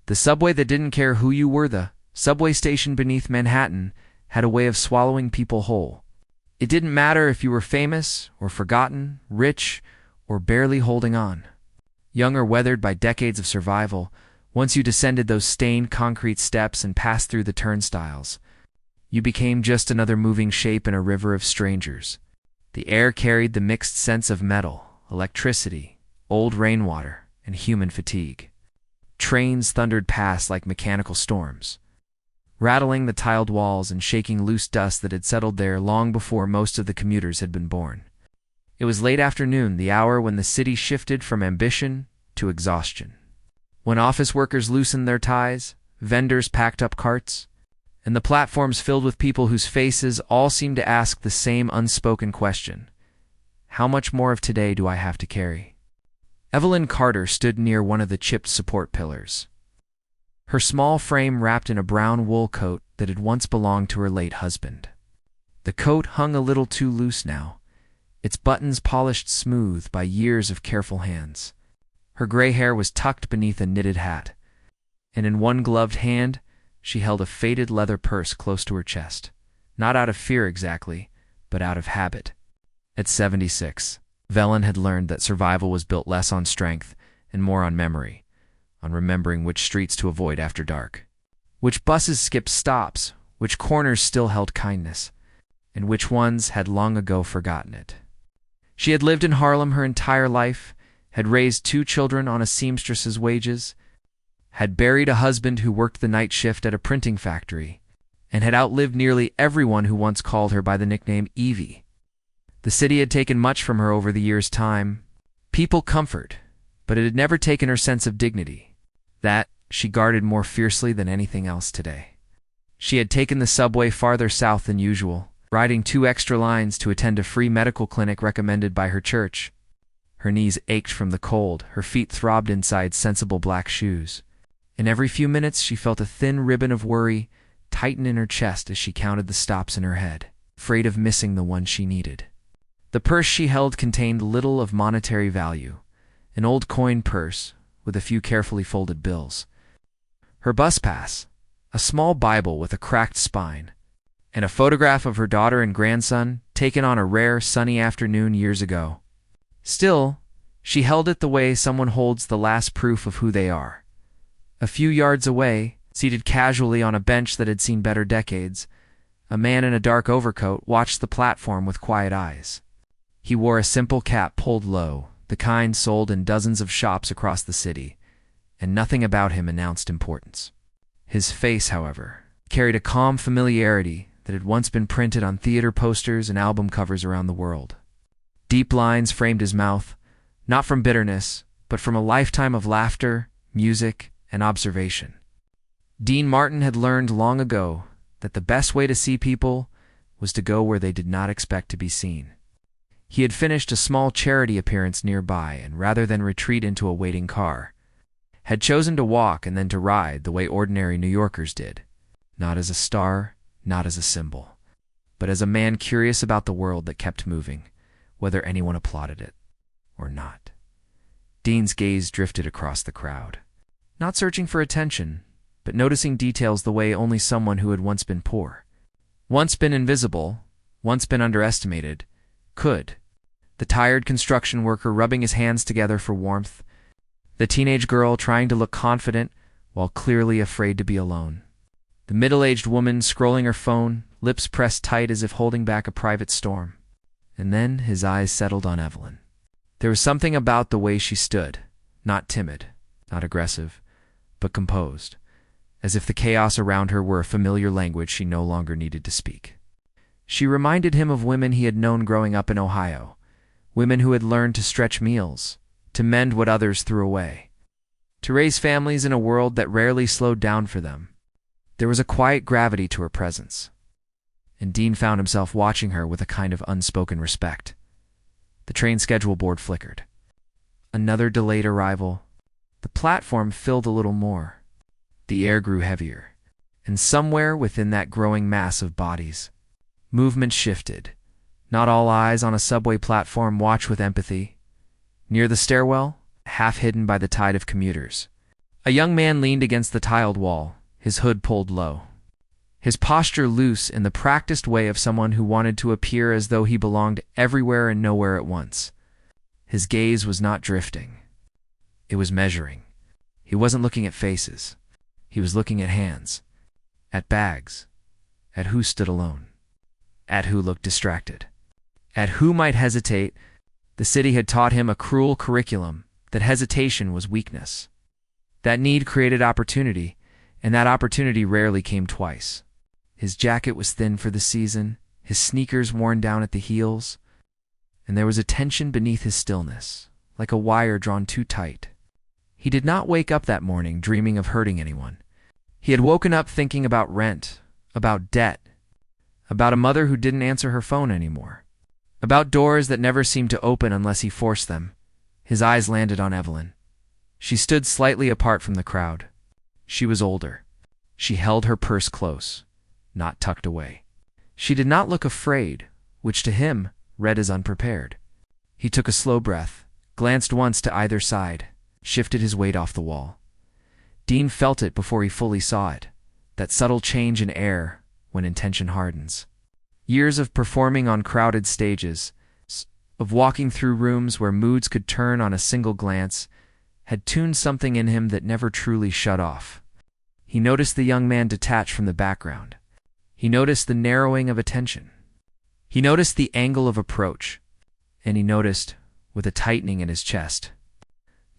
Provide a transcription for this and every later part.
The subway that didn't care who you were, the subway station beneath Manhattan, had a way of swallowing people whole. It didn't matter if you were famous or forgotten, rich or barely holding on. Young or weathered by decades of survival, once you descended those stained concrete steps and passed through the turnstiles, you became just another moving shape in a river of strangers. The air carried the mixed scents of metal, electricity, old rainwater, and human fatigue. Trains thundered past like mechanical storms, rattling the tiled walls and shaking loose dust that had settled there long before most of the commuters had been born. It was late afternoon, the hour when the city shifted from ambition to exhaustion. When office workers loosened their ties, vendors packed up carts, and the platforms filled with people whose faces all seemed to ask the same unspoken question: how much more of today do I have to carry? Evelyn Carter stood near one of the chipped support pillars, her small frame wrapped in a brown wool coat that had once belonged to her late husband. The coat hung a little too loose now, its buttons polished smooth by years of careful hands. Her gray hair was tucked beneath a knitted hat, and in one gloved hand she held a faded leather purse close to her chest, not out of fear exactly, but out of habit. At 76, Velen had learned that survival was built less on strength and more on memory, on remembering which streets to avoid after dark, which buses skipped stops, which corners still held kindness, and which ones had long ago forgotten it. She had lived in Harlem her entire life, had raised 2 children on a seamstress's wages, had buried a husband who worked the night shift at a printing factory, and had outlived nearly everyone who once called her by the nickname Evie. The city had taken much from her over the years' time, people comfort, but it had never taken her sense of dignity. That she guarded more fiercely than anything else today. She had taken the subway farther south than usual, riding 2 extra lines to attend a free medical clinic recommended by her church. Her knees ached from the cold, her feet throbbed inside sensible black shoes, and every few minutes she felt a thin ribbon of worry tighten in her chest as she counted the stops in her head, afraid of missing the one she needed. The purse she held contained little of monetary value, an old coin purse with a few carefully folded bills, her bus pass, a small Bible with a cracked spine, and a photograph of her daughter and grandson taken on a rare sunny afternoon years ago. Still, she held it the way someone holds the last proof of who they are. A few yards away, seated casually on a bench that had seen better decades, a man in a dark overcoat watched the platform with quiet eyes. He wore a simple cap pulled low, the kind sold in dozens of shops across the city, and nothing about him announced importance. His face, however, carried a calm familiarity that had once been printed on theater posters and album covers around the world. Deep lines framed his mouth, not from bitterness, but from a lifetime of laughter, music, and observation. Dean Martin had learned long ago that the best way to see people was to go where they did not expect to be seen. He had finished a small charity appearance nearby, and rather than retreat into a waiting car, had chosen to walk and then to ride the way ordinary New Yorkers did, not as a star, not as a symbol, but as a man curious about the world that kept moving, whether anyone applauded it or not. Dean's gaze drifted across the crowd, not searching for attention, but noticing details the way only someone who had once been poor, once been invisible, once been underestimated, could. The tired construction worker rubbing his hands together for warmth, the teenage girl trying to look confident while clearly afraid to be alone, the middle-aged woman scrolling her phone, lips pressed tight as if holding back a private storm. And then his eyes settled on Evelyn. There was something about the way she stood, not timid, not aggressive, but composed, as if the chaos around her were a familiar language she no longer needed to speak. She reminded him of women he had known growing up in Ohio, women who had learned to stretch meals, to mend what others threw away, to raise families in a world that rarely slowed down for them. There was a quiet gravity to her presence, and Dean found himself watching her with a kind of unspoken respect. The train schedule board flickered. Another delayed arrival. The platform filled a little more. The air grew heavier, and somewhere within that growing mass of bodies, movement shifted. Not all eyes on a subway platform watched with empathy. Near the stairwell, half hidden by the tide of commuters, A young man leaned against the tiled wall, his hood pulled low, his posture loose in the practiced way of someone who wanted to appear as though he belonged everywhere and nowhere at once. His gaze was not drifting. It was measuring. He wasn't looking at faces. He was looking at hands, at bags, at who stood alone, at who looked distracted, at who might hesitate. The city had taught him a cruel curriculum that hesitation was weakness. That need created opportunity, and that opportunity rarely came twice. His jacket was thin for the season, his sneakers worn down at the heels, and there was a tension beneath his stillness, like a wire drawn too tight. He did not wake up that morning dreaming of hurting anyone. He had woken up thinking about rent, about debt, about a mother who didn't answer her phone anymore, about doors that never seemed to open unless he forced them. His eyes landed on Evelyn. She stood slightly apart from the crowd. She was older. She held her purse close, not tucked away. She did not look afraid, which to him read as unprepared. He took a slow breath, glanced once to either side, shifted his weight off the wall. Dean felt it before he fully saw it, that subtle change in air when intention hardens. Years of performing on crowded stages, of walking through rooms where moods could turn on a single glance, had tuned something in him that never truly shut off. He noticed the young man detach from the background. He noticed the narrowing of attention. He noticed the angle of approach, and he noticed, with a tightening in his chest,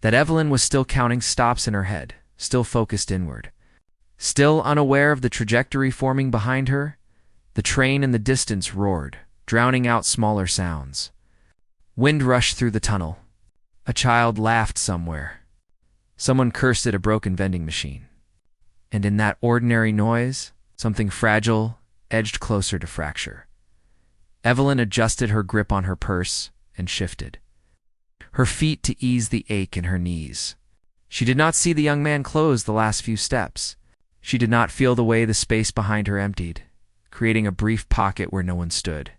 that Evelyn was still counting stops in her head, still focused inward. Still unaware of the trajectory forming behind her, the train in the distance roared, drowning out smaller sounds. Wind rushed through the tunnel. A child laughed somewhere. Someone cursed at a broken vending machine. And in that ordinary noise, something fragile edged closer to fracture. Evelyn adjusted her grip on her purse and shifted, her feet to ease the ache in her knees. She did not see the young man close the last few steps. She did not feel the way the space behind her emptied, creating a brief pocket where no one stood.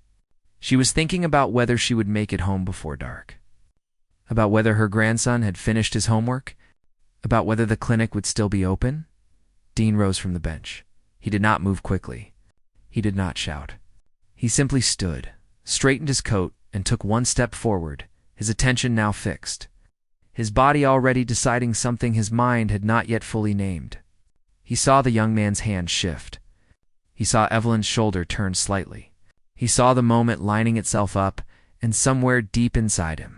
She was thinking about whether she would make it home before dark, about whether her grandson had finished his homework, about whether the clinic would still be open. Dean rose from the bench. He did not move quickly. He did not shout. He simply stood, straightened his coat, and took one step forward, his attention now fixed, his body already deciding something his mind had not yet fully named. He saw the young man's hand shift. He saw Evelyn's shoulder turn slightly. He saw the moment lining itself up, and somewhere deep inside him,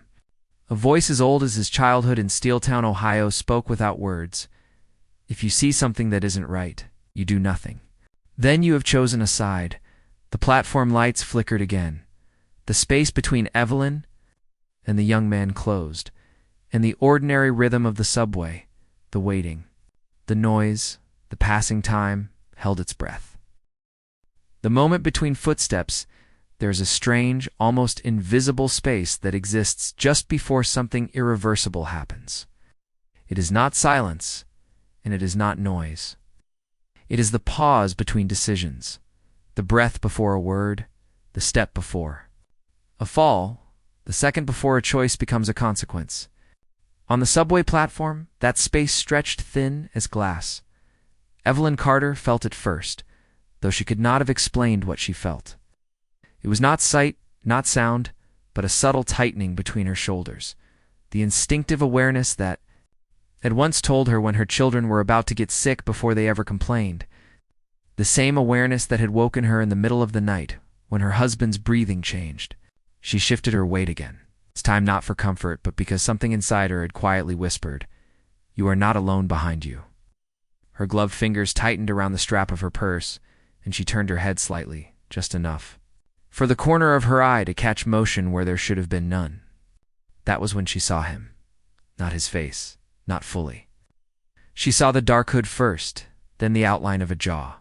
a voice as old as his childhood in Steeltown, Ohio, spoke without words. If you see something that isn't right, you do nothing. Then you have chosen a side. The platform lights flickered again. The space between Evelyn and the young man closed, and the ordinary rhythm of the subway, the waiting, the noise, the passing time, held its breath. The moment between footsteps, there is a strange, almost invisible space that exists just before something irreversible happens. It is not silence, and it is not noise. It is the pause between decisions, the breath before a word, the step before a fall, the second before a choice becomes a consequence. On the subway platform, that space stretched thin as glass. Evelyn Carter felt it first, though she could not have explained what she felt. It was not sight, not sound, but a subtle tightening between her shoulders, the instinctive awareness that had once told her when her children were about to get sick before they ever complained, the same awareness that had woken her in the middle of the night when her husband's breathing changed. She shifted her weight again. It's time not for comfort, but because something inside her had quietly whispered, "You are not alone behind you." Her gloved fingers tightened around the strap of her purse, and she turned her head slightly, just enough, for the corner of her eye to catch motion where there should have been none. That was when she saw him. Not his face, not fully. She saw the dark hood first, then the outline of a jaw,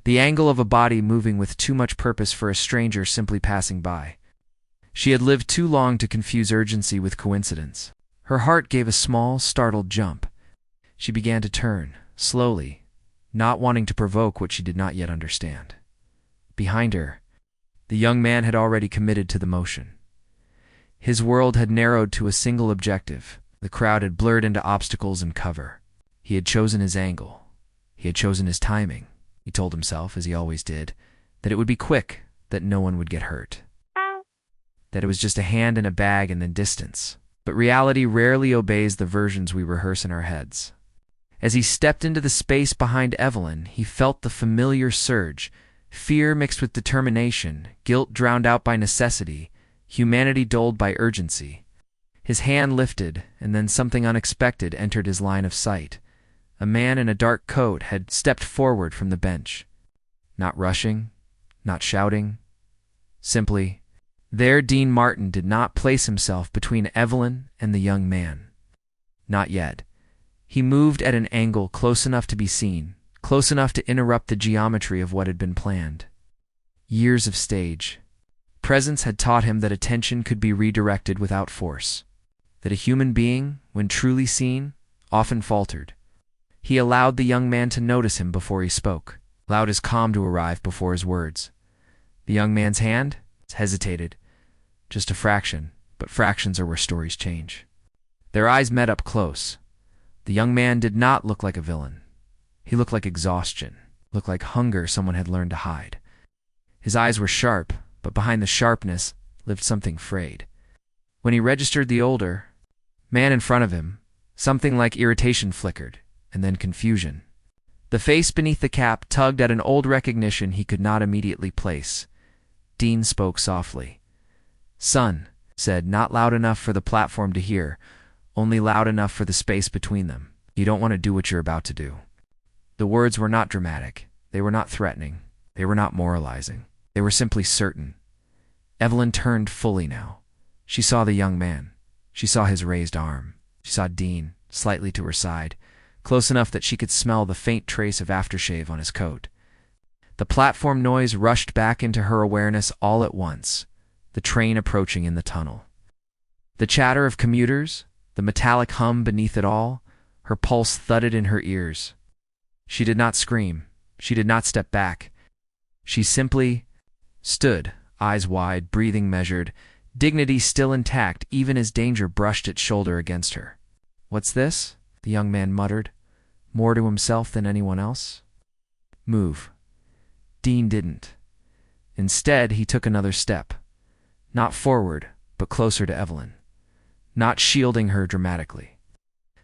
the angle of a body moving with too much purpose for a stranger simply passing by. She had lived too long to confuse urgency with coincidence. Her heart gave a small, startled jump. She began to turn, slowly, not wanting to provoke what she did not yet understand. Behind her, the young man had already committed to the motion. His world had narrowed to a single objective. The crowd had blurred into obstacles and cover. He had chosen his angle. He had chosen his timing. He told himself, as he always did, that it would be quick, that no one would get hurt, that it was just a hand in a bag and then distance. But reality rarely obeys the versions we rehearse in our heads. As he stepped into the space behind Evelyn, he felt the familiar surge, fear mixed with determination, guilt drowned out by necessity, humanity dulled by urgency. His hand lifted, and then something unexpected entered his line of sight. A man in a dark coat had stepped forward from the bench. Not rushing, not shouting. Simply, there Dean Martin did not place himself between Evelyn and the young man. Not yet. He moved at an angle close enough to be seen, close enough to interrupt the geometry of what had been planned. Years of stage. Presence had taught him that attention could be redirected without force, that a human being, when truly seen, often faltered. He allowed the young man to notice him before he spoke, allowed his calm to arrive before his words. The young man's hand hesitated. Just a fraction, but fractions are where stories change. Their eyes met up close. The young man did not look like a villain. He looked like exhaustion, looked like hunger someone had learned to hide. His eyes were sharp, but behind the sharpness lived something frayed. When he registered the older man in front of him, something like irritation flickered, and then confusion. The face beneath the cap tugged at an old recognition he could not immediately place. Dean spoke softly. "Son," said, not loud enough for the platform to hear, only loud enough for the space between them. "You don't want to do what you're about to do." The words were not dramatic. They were not threatening. They were not moralizing. They were simply certain. Evelyn turned fully now. She saw the young man. She saw his raised arm. She saw Dean, slightly to her side, close enough that she could smell the faint trace of aftershave on his coat. The platform noise rushed back into her awareness all at once, the train approaching in the tunnel. The chatter of commuters, the metallic hum beneath it all, her pulse thudded in her ears. She did not scream. She did not step back. She simply stood, eyes wide, breathing measured, dignity still intact even as danger brushed its shoulder against her. "What's this?" the young man muttered, more to himself than anyone else. "Move." Dean didn't. Instead, he took another step. Not forward, but closer to Evelyn. Not shielding her dramatically.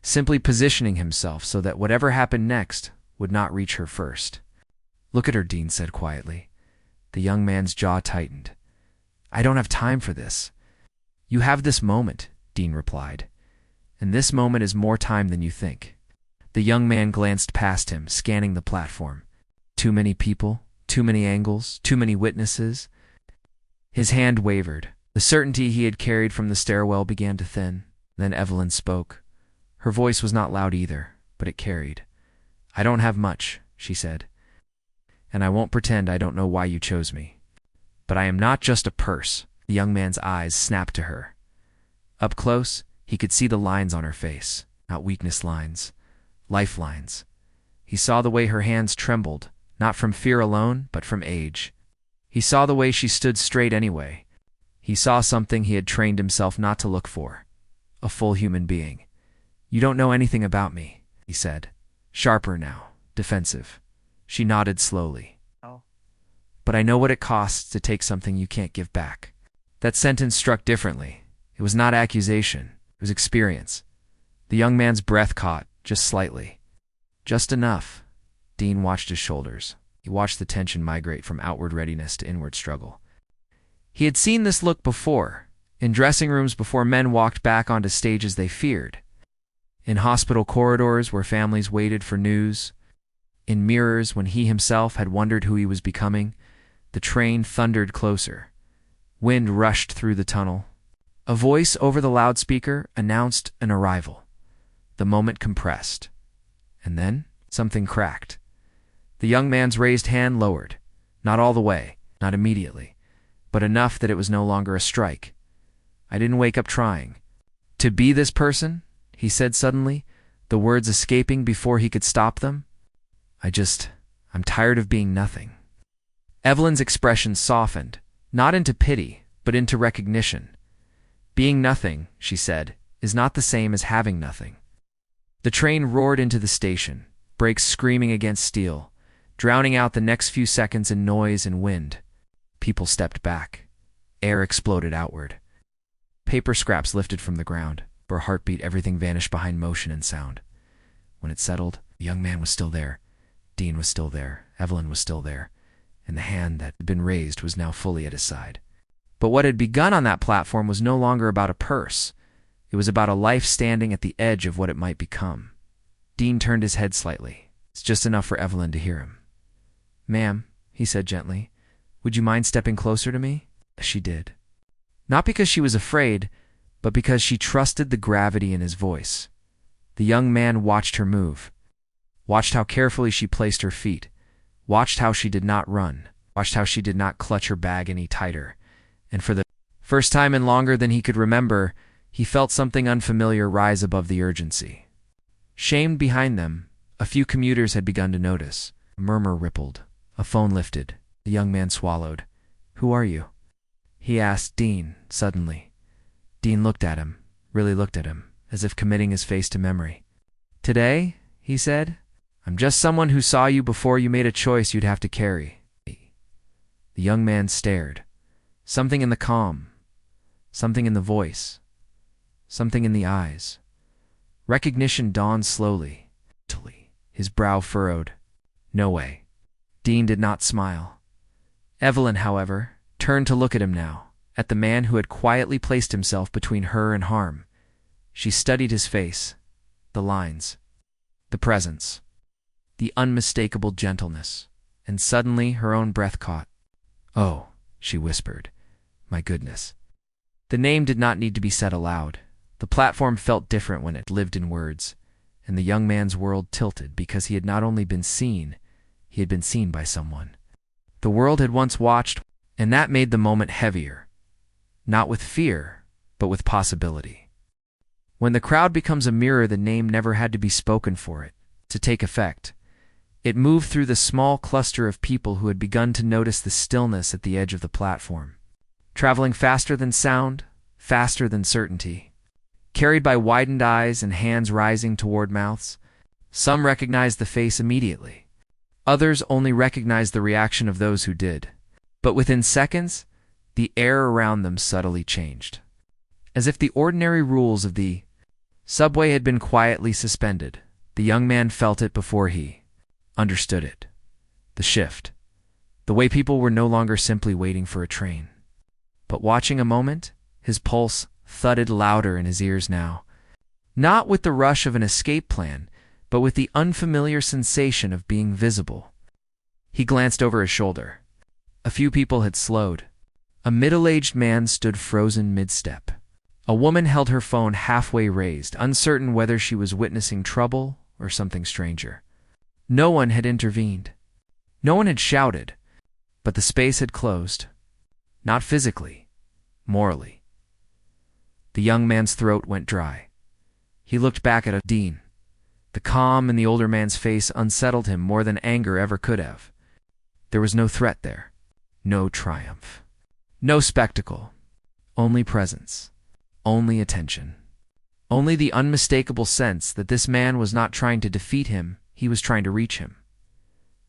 Simply positioning himself so that whatever happened next would not reach her first. "Look at her," Dean said quietly. The young man's jaw tightened. "I don't have time for this." "You have this moment," Dean replied. "And this moment is more time than you think." The young man glanced past him, scanning the platform. Too many people, too many angles, too many witnesses. His hand wavered. The certainty he had carried from the stairwell began to thin. Then Evelyn spoke. Her voice was not loud either, but it carried. "I don't have much," she said. "And I won't pretend I don't know why you chose me. But I am not just a purse." The young man's eyes snapped to her. Up close, he could see the lines on her face. Not weakness lines, lifelines. He saw the way her hands trembled, not from fear alone, but from age. He saw the way she stood straight anyway. He saw something he had trained himself not to look for. A full human being. "You don't know anything about me," he said. Sharper now, defensive. She nodded slowly. "But I know what it costs to take something you can't give back." That sentence struck differently. It was not accusation. It was experience. The young man's breath caught, just slightly. Just enough. Dean watched his shoulders. He watched the tension migrate from outward readiness to inward struggle. He had seen this look before, in dressing rooms before men walked back onto stages they feared, in hospital corridors where families waited for news, in mirrors when he himself had wondered who he was becoming. The train thundered closer. Wind rushed through the tunnel. A voice over the loudspeaker announced an arrival. The moment compressed. And then something cracked. The young man's raised hand lowered. Not all the way, not immediately, but enough that it was no longer a strike. "I didn't wake up trying to be this person," he said suddenly, the words escaping before he could stop them. I'm tired of being nothing." Evelyn's expression softened, not into pity, but into recognition. "Being nothing," she said, "is not the same as having nothing." The train roared into the station, brakes screaming against steel, drowning out the next few seconds in noise and wind. People stepped back. Air exploded outward. Paper scraps lifted from the ground. For a heartbeat, everything vanished behind motion and sound. When it settled, the young man was still there. Dean was still there. Evelyn was still there. And the hand that had been raised was now fully at his side. But what had begun on that platform was no longer about a purse. It was about a life standing at the edge of what it might become. Dean turned his head slightly. It's just enough for Evelyn to hear him. "Ma'am," he said gently, "would you mind stepping closer to me?" She did. Not because she was afraid, but because she trusted the gravity in his voice. The young man watched her move, watched how carefully she placed her feet, watched how she did not run, watched how she did not clutch her bag any tighter, and for the first time in longer than he could remember, he felt something unfamiliar rise above the urgency. Shamed behind them, a few commuters had begun to notice. A murmur rippled. A phone lifted. The young man swallowed. "Who are you?" he asked Dean, suddenly. Dean looked at him, really looked at him, as if committing his face to memory. "Today," he said, "I'm just someone who saw you before you made a choice you'd have to carry." The young man stared. Something in the calm, something in the voice, something in the eyes. Recognition dawned slowly. His brow furrowed. No way. Dean did not smile. Evelyn, however, turned to look at him now, at the man who had quietly placed himself between her and harm. She studied his face, the lines, the presence, the unmistakable gentleness, and suddenly her own breath caught. "Oh," she whispered, "my goodness." The name did not need to be said aloud. The platform felt different when it lived in words, and the young man's world tilted because he had not only been seen, he had been seen by someone. The world had once watched, and that made the moment heavier. Not with fear, but with possibility. When the crowd becomes a mirror, the name never had to be spoken for it to take effect. It moved through the small cluster of people who had begun to notice the stillness at the edge of the platform. Traveling faster than sound, faster than certainty. Carried by widened eyes and hands rising toward mouths, some recognized the face immediately. Others only recognized the reaction of those who did. But within seconds, the air around them subtly changed. As if the ordinary rules of the subway had been quietly suspended, the young man felt it before he understood it. The shift. The way people were no longer simply waiting for a train, but watching a moment. His pulse thudded louder in his ears now. Not with the rush of an escape plan, but with the unfamiliar sensation of being visible. He glanced over his shoulder. A few people had slowed. A middle-aged man stood frozen mid-step. A woman held her phone halfway raised, uncertain whether she was witnessing trouble or something stranger. No one had intervened. No one had shouted, but the space had closed. Not physically, morally. The young man's throat went dry. He looked back at Dean. The calm in the older man's face unsettled him more than anger ever could have. There was no threat there, no triumph, no spectacle, only presence, only attention, only the unmistakable sense that this man was not trying to defeat him, he was trying to reach him.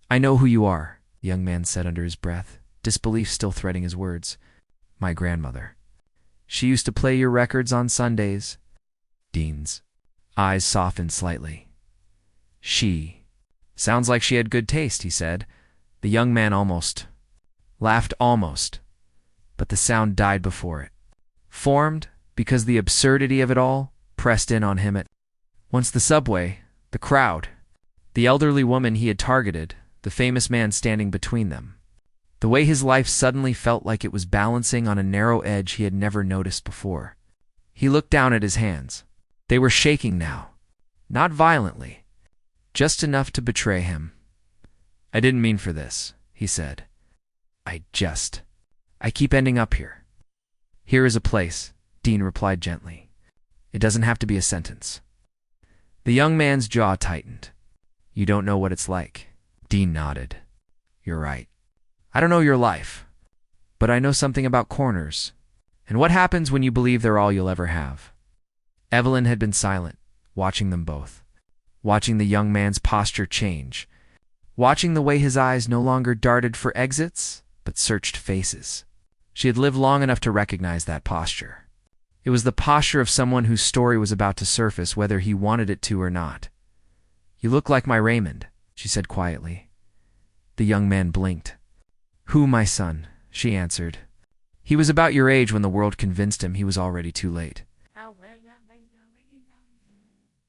"I know who you are," the young man said under his breath, disbelief still threading his words. "My grandmother. She used to play your records on Sundays." Dean's eyes softened slightly. "She. Sounds like she had good taste," he said. The young man laughed almost, but the sound died before it. Formed, because the absurdity of it all pressed in on him at once. The subway, the crowd, the elderly woman he had targeted, the famous man standing between them. The way his life suddenly felt like it was balancing on a narrow edge he had never noticed before. He looked down at his hands. They were shaking now. Not violently. Just enough to betray him. "I didn't mean for this," he said. I keep ending up here." "Here is a place," Dean replied gently. "It doesn't have to be a sentence." The young man's jaw tightened. "You don't know what it's like." Dean nodded. "You're right. I don't know your life, but I know something about corners, and what happens when you believe they're all you'll ever have." Evelyn had been silent, watching them both. watching the young man's posture change, watching the way his eyes no longer darted for exits, but searched faces. She had lived long enough to recognize that posture. It was the posture of someone whose story was about to surface whether he wanted it to or not. "You look like my Raymond," she said quietly. The young man blinked. "Who, my son?" she answered. "He was about your age when the world convinced him he was already too late."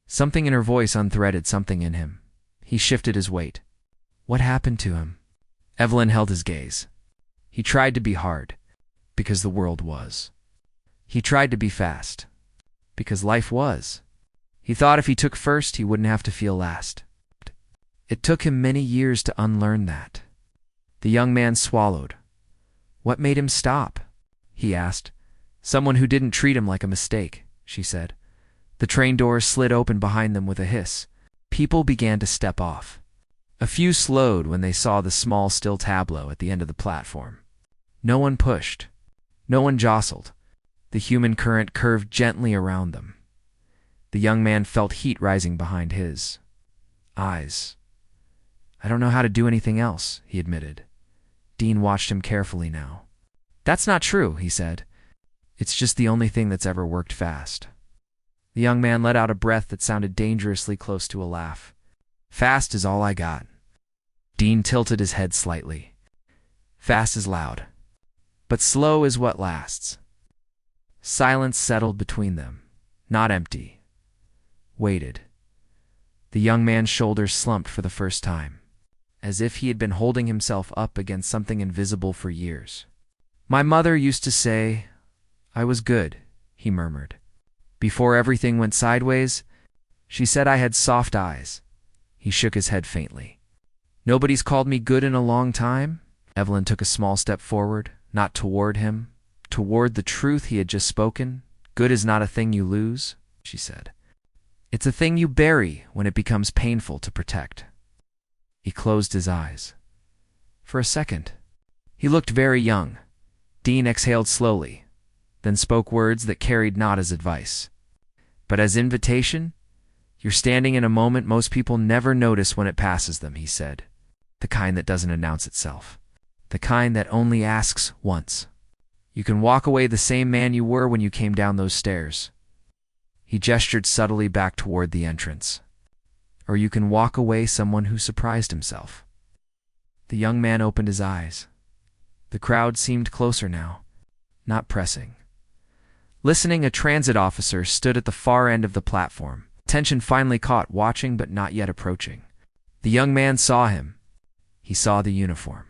Something in her voice unthreaded something in him. He shifted his weight. What happened to him? Evelyn held his gaze. He tried to be hard, because the world was. He tried to be fast, because life was. He thought if he took first, he wouldn't have to feel last. It took him many years to unlearn that. The young man swallowed. What made him stop? He asked. Someone who didn't treat him like a mistake, she said. The train doors slid open behind them with a hiss. People began to step off. A few slowed when they saw the small still tableau at the end of the platform. No one pushed. No one jostled. The human current curved gently around them. The young man felt heat rising behind his eyes. "I don't know how to do anything else," he admitted. Dean watched him carefully now. "That's not true," he said. "It's just the only thing that's ever worked fast." The young man let out a breath that sounded dangerously close to a laugh. "Fast is all I got." Dean tilted his head slightly. "Fast is loud, but slow is what lasts." Silence settled between them, not empty. Waited. The young man's shoulders slumped for the first time, as if he had been holding himself up against something invisible for years. "My mother used to say I was good," he murmured. "Before everything went sideways, she said I had soft eyes." He shook his head faintly. "Nobody's called me good in a long time?" Evelyn took a small step forward, not toward him, toward the truth he had just spoken. "Good is not a thing you lose," she said. "It's a thing you bury when it becomes painful to protect." He closed his eyes. For a second, he looked very young. Dean exhaled slowly, then spoke words that carried not as advice, but as invitation. "You're standing in a moment most people never notice when it passes them," he said. "The kind that doesn't announce itself. The kind that only asks once. You can walk away the same man you were when you came down those stairs." He gestured subtly back toward the entrance. "Or you can walk away someone who surprised himself." The young man opened his eyes. The crowd seemed closer now, not pressing. Listening, a transit officer stood at the far end of the platform. Attention finally caught, watching but not yet approaching. The young man saw him. He saw the uniform.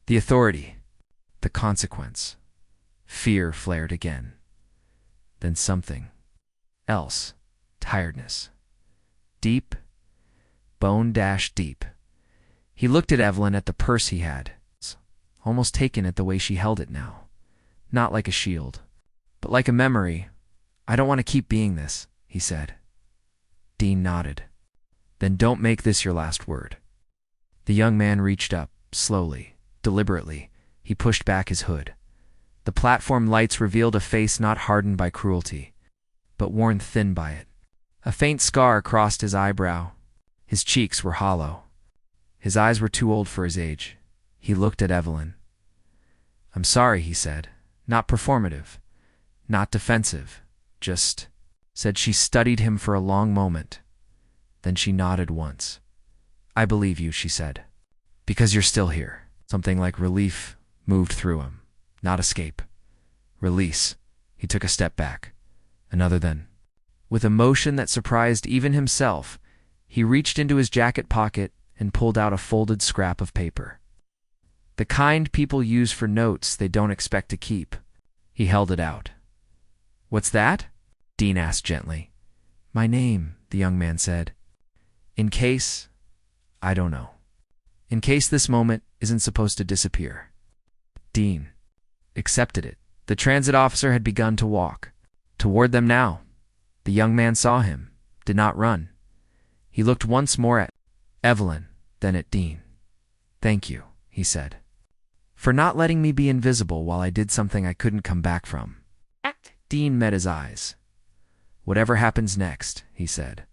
The authority. The consequence. Fear flared again. Then something else. Tiredness. Deep. Bone-deep. He looked at Evelyn, at the purse he had, almost taken at the way she held it now. Not like a shield, but like a memory. "I don't want to keep being this," he said. Dean nodded. "Then don't make this your last word." The young man reached up, slowly, deliberately. He pushed back his hood. The platform lights revealed a face not hardened by cruelty, but worn thin by it. A faint scar crossed his eyebrow. His cheeks were hollow. His eyes were too old for his age. He looked at Evelyn. "I'm sorry," he said. "Not performative. Not defensive. Just," said. She studied him for a long moment. Then she nodded once. "I believe you," she said. "Because you're still here." Something like relief moved through him. Not escape. Release. He took a step back. Another then. With a motion that surprised even himself, he reached into his jacket pocket and pulled out a folded scrap of paper. The kind people use for notes they don't expect to keep. He held it out. "What's that?" Dean asked gently. "My name," the young man said. "In case, I don't know. In case this moment isn't supposed to disappear." Dean accepted it. The transit officer had begun to walk toward them now. The young man saw him, did not run. He looked once more at Evelyn, then at Dean. "Thank you," he said, "for not letting me be invisible while I did something I couldn't come back from." Dean met his eyes. "Whatever happens next," he said,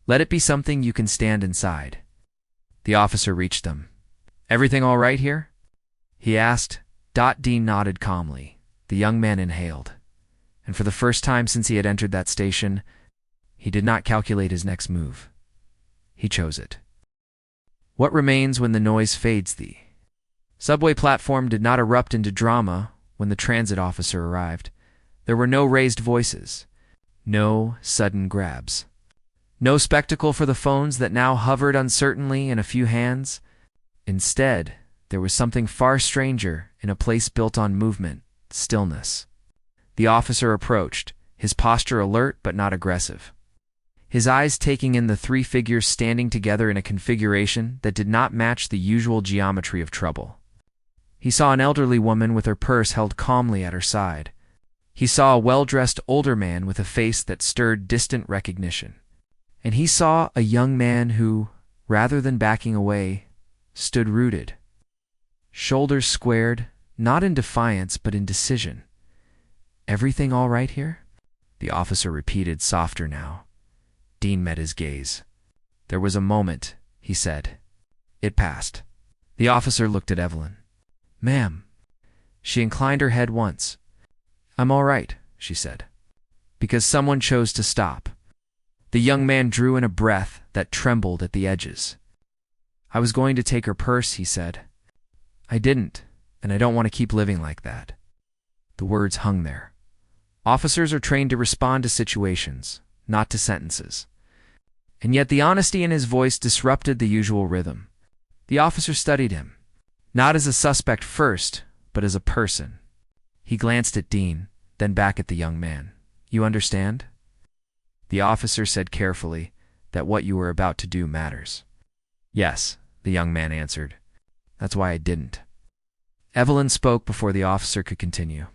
Let it be something you can stand inside. The officer reached them. Everything all right here? He asked. Dean nodded calmly. The young man inhaled. And for the first time since he had entered that station, he did not calculate his next move. He chose it. What remains when the noise fades thee? Subway platform did not erupt into drama when the transit officer arrived. There were no raised voices, no sudden grabs, no spectacle for the phones that now hovered uncertainly in a few hands. Instead, there was something far stranger in a place built on movement, stillness. The officer approached, his posture alert but not aggressive. His eyes taking in the three figures standing together in a configuration that did not match the usual geometry of trouble. He saw an elderly woman with her purse held calmly at her side. He saw a well-dressed older man with a face that stirred distant recognition. And he saw a young man who, rather than backing away, stood rooted. Shoulders squared, not in defiance but in decision. Everything all right here? The officer repeated, softer now. Dean met his gaze. There was a moment, he said. It passed. The officer looked at Evelyn. Ma'am. She inclined her head once. I'm all right, she said. Because someone chose to stop. The young man drew in a breath that trembled at the edges. I was going to take her purse, he said. I didn't, and I don't want to keep living like that. The words hung there. Officers are trained to respond to situations, not to sentences. And yet the honesty in his voice disrupted the usual rhythm. The officer studied him, not as a suspect first, but as a person. He glanced at Dean, then back at the young man. You understand? The officer said carefully that what you were about to do matters. Yes, the young man answered. That's why I didn't. Evelyn spoke before the officer could continue.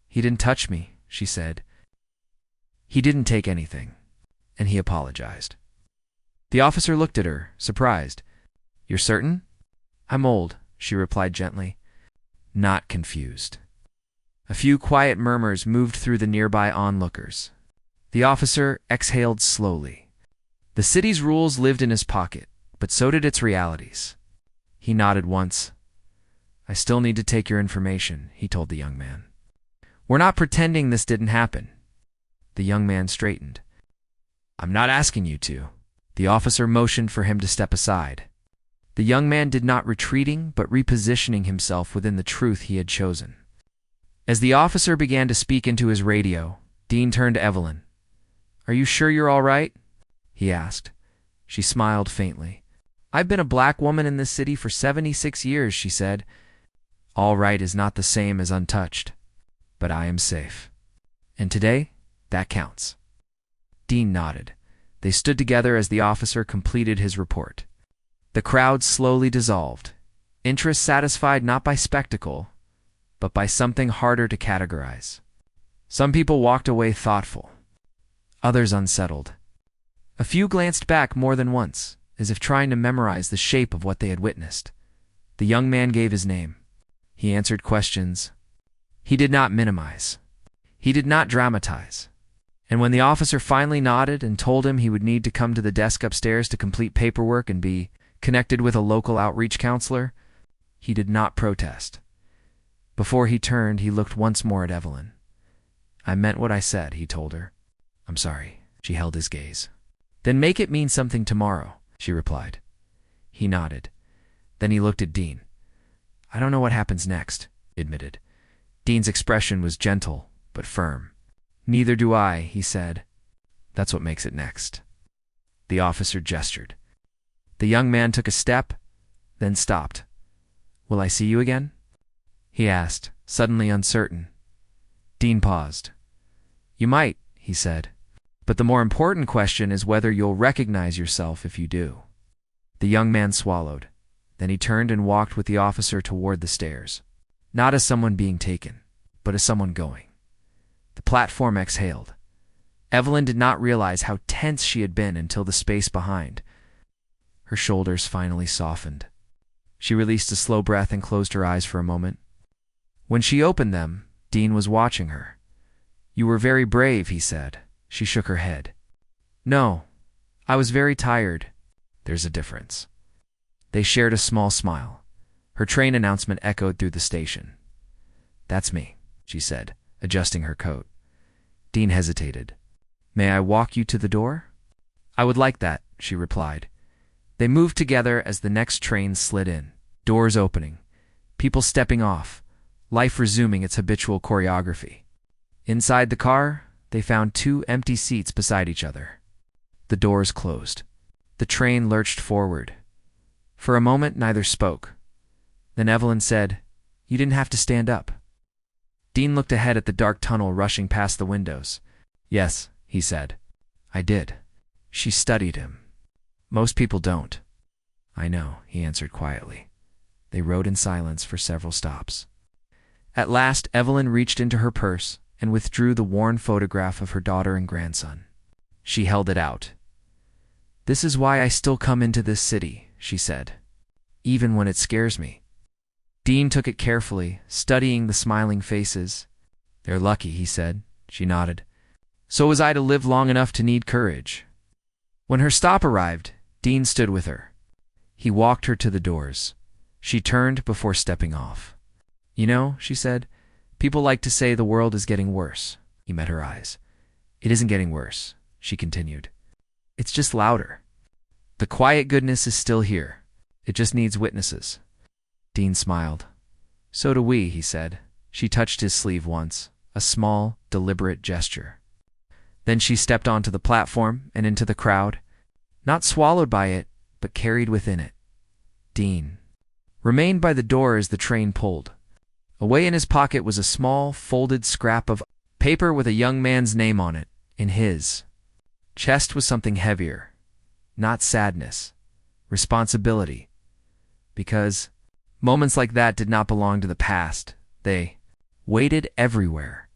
He didn't touch me, she said. He didn't take anything, and he apologized. The officer looked at her, surprised. You're certain? I'm old, she replied gently, not confused. A few quiet murmurs moved through the nearby onlookers. The officer exhaled slowly. The city's rules lived in his pocket, but so did its realities. He nodded once. I still need to take your information, he told the young man. We're not pretending this didn't happen. The young man straightened. I'm not asking you to. The officer motioned for him to step aside. The young man did not retreating, but repositioning himself within the truth he had chosen. As the officer began to speak into his radio, Dean turned to Evelyn. Are you sure you're all right? He asked. She smiled faintly. I've been a black woman in this city for 76 years, she said. All right is not the same as untouched, but I am safe. And today, that counts. Dean nodded. They stood together as the officer completed his report. The crowd slowly dissolved, interest satisfied not by spectacle, but by something harder to categorize. Some people walked away thoughtful, others unsettled. A few glanced back more than once, as if trying to memorize the shape of what they had witnessed. The young man gave his name. He answered questions. He did not minimize. He did not dramatize. And when the officer finally nodded and told him he would need to come to the desk upstairs to complete paperwork and be connected with a local outreach counselor, he did not protest. Before he turned, he looked once more at Evelyn. I meant what I said, he told her. I'm sorry. She held his gaze. Then make it mean something tomorrow, she replied. He nodded. Then he looked at Dean. I don't know what happens next, he admitted. Dean's expression was gentle, but firm. Neither do I, he said. That's what makes it next. The officer gestured. The young man took a step, then stopped. Will I see you again? He asked, suddenly uncertain. Dean paused. You might, he said. But the more important question is whether you'll recognize yourself if you do. The young man swallowed. Then he turned and walked with the officer toward the stairs. Not as someone being taken, but as someone going. The platform exhaled. Evelyn did not realize how tense she had been until the space behind. Her shoulders finally softened. She released a slow breath and closed her eyes for a moment. When she opened them, Dean was watching her. You were very brave, he said. She shook her head. No, I was very tired. There's a difference. They shared a small smile. Her train announcement echoed through the station. That's me, she said, adjusting her coat. Dean hesitated. May I walk you to the door? I would like that, she replied. They moved together as the next train slid in, doors opening, people stepping off, life resuming its habitual choreography. Inside the car, they found 2 empty seats beside each other. The doors closed. The train lurched forward. For a moment, neither spoke. Then Evelyn said, You didn't have to stand up. Dean looked ahead at the dark tunnel rushing past the windows. Yes, he said. I did. She studied him. Most people don't. I know, he answered quietly. They rode in silence for several stops. At last, Evelyn reached into her purse and withdrew the worn photograph of her daughter and grandson. She held it out. This is why I still come into this city, she said, even when it scares me. Dean took it carefully, studying the smiling faces. They're lucky, he said. She nodded. So was I to live long enough to need courage. When her stop arrived, Dean stood with her. He walked her to the doors. She turned before stepping off. You know, she said, people like to say the world is getting worse. He met her eyes. It isn't getting worse, she continued. It's just louder. The quiet goodness is still here. It just needs witnesses. Dean smiled. So do we, he said. She touched his sleeve once, a small, deliberate gesture. Then she stepped onto the platform and into the crowd, not swallowed by it, but carried within it. Dean remained by the door as the train pulled. Away in his pocket was a small, folded scrap of paper with a young man's name on it, in his chest was something heavier, not sadness, responsibility, because moments like that did not belong to the past. They waited everywhere.